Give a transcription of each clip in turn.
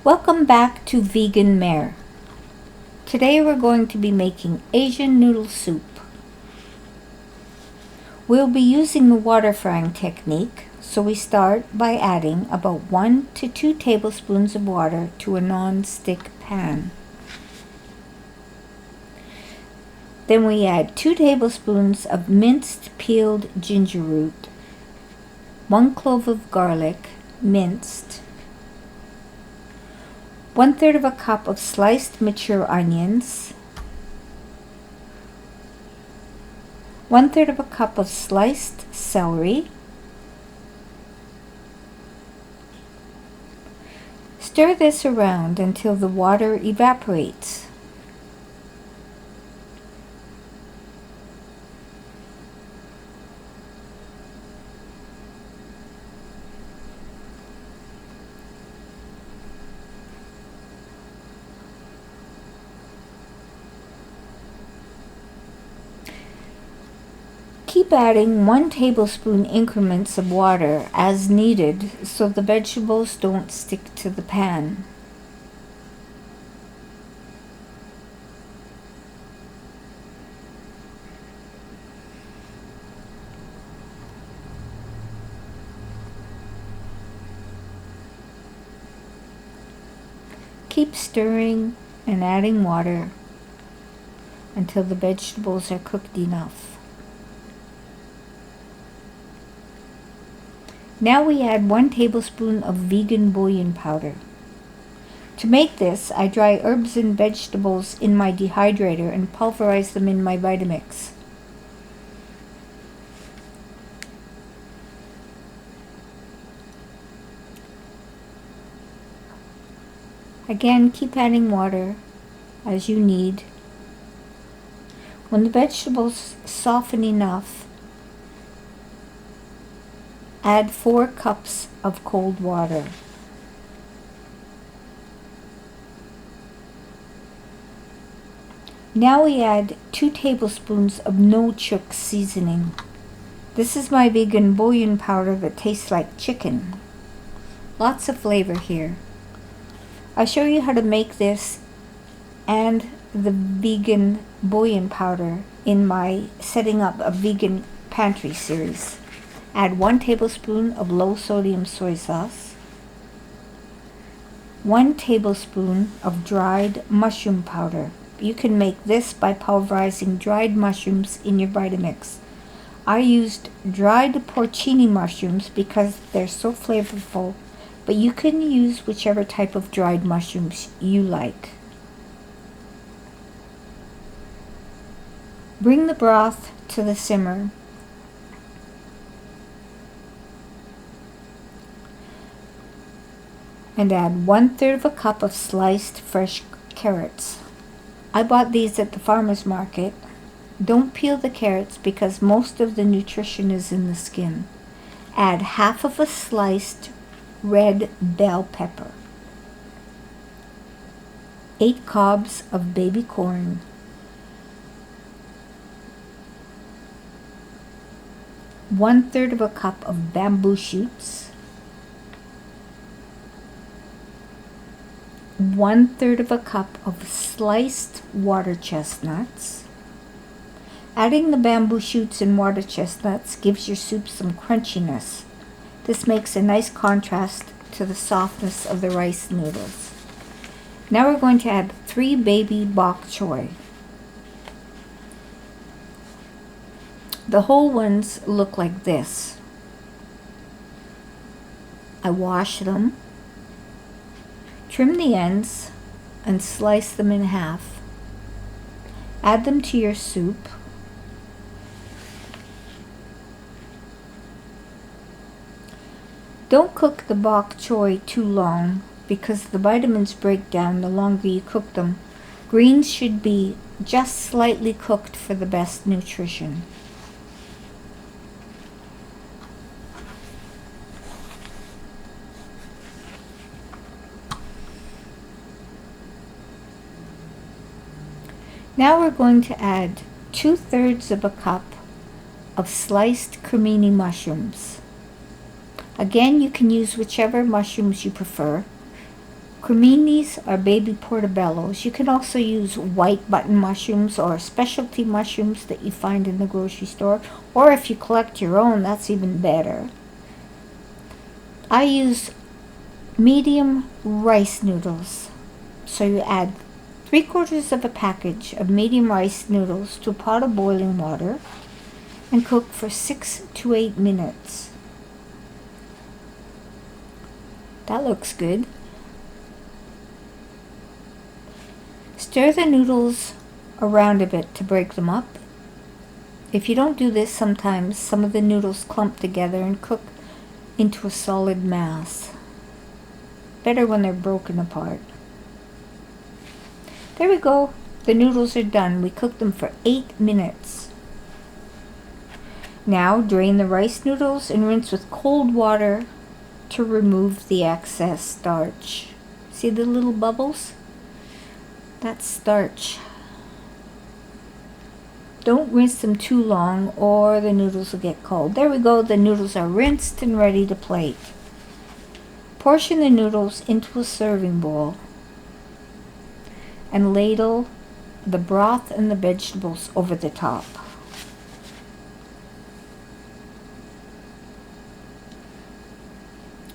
Welcome back to Vegan Mare. Today we're going to be making Asian noodle soup. We'll be using the water frying technique, so we start by adding about 1 to 2 tablespoons of water to a non-stick pan. Then we add 2 tablespoons of minced peeled ginger root, 1 clove of garlic, minced, 1/3 of a cup of sliced mature onions, 1/3 of a cup of sliced celery. Stir this around until the water evaporates. Keep adding 1 tablespoon increments of water as needed so the vegetables don't stick to the pan. Keep stirring and adding water until the vegetables are cooked enough. Now we add 1 tablespoon of vegan bouillon powder. To make this, I dry herbs and vegetables in my dehydrator and pulverize them in my Vitamix. Again, keep adding water as you need. When the vegetables soften enough, add 4 cups of cold water. Now we add 2 tablespoons of Nochook Seasoning. This is my vegan bouillon powder that tastes like chicken. Lots of flavor here. I'll show you how to make this and the vegan bouillon powder in my Setting Up a Vegan Pantry series. Add 1 tablespoon of low sodium soy sauce, 1 tablespoon of dried mushroom powder. You can make this by pulverizing dried mushrooms in your Vitamix. I used dried porcini mushrooms because they're so flavorful, but you can use whichever type of dried mushrooms you like. Bring the broth to the simmer. And add 1/3 of a cup of sliced fresh carrots. I bought these at the farmer's market. Don't peel the carrots because most of the nutrition is in the skin. Add 1/2 of a sliced red bell pepper, 8 cobs of baby corn, 1/3 of a cup of bamboo shoots, 1/3 of a cup of sliced water chestnuts. Adding the bamboo shoots and water chestnuts gives your soup some crunchiness. This makes a nice contrast to the softness of the rice noodles. Now we're going to add 3 baby bok choy. The whole ones look like this. I wash them, trim the ends, and slice them in half. Add them to your soup. Don't cook the bok choy too long because the vitamins break down the longer you cook them. Greens should be just slightly cooked for the best nutrition. Now we're going to add 2/3 of a cup of sliced cremini mushrooms. Again, you can use whichever mushrooms you prefer. Creminis are baby portobellos. You can also use white button mushrooms or specialty mushrooms that you find in the grocery store. Or if you collect your own, that's even better. I use medium rice noodles. So you add 3/4 of a package of medium rice noodles to a pot of boiling water and cook for 6 to 8 minutes. That looks good. Stir the noodles around a bit to break them up. If you don't do this, sometimes some of the noodles clump together and cook into a solid mass. Better when they're broken apart. There we go. The noodles are done. We cooked them for 8 minutes. Now drain the rice noodles and rinse with cold water to remove the excess starch. See the little bubbles? That's starch. Don't rinse them too long or the noodles will get cold. There we go. The noodles are rinsed and ready to plate. Portion the noodles into a serving bowl and ladle the broth and the vegetables over the top.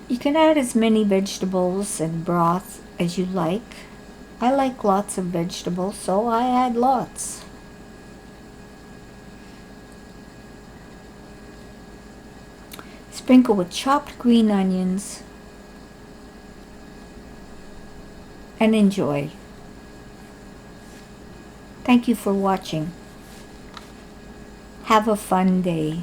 You can add as many vegetables and broth as you like. I like lots of vegetables, so I add lots. Sprinkle with chopped green onions and enjoy. Thank you for watching. Have a fun day.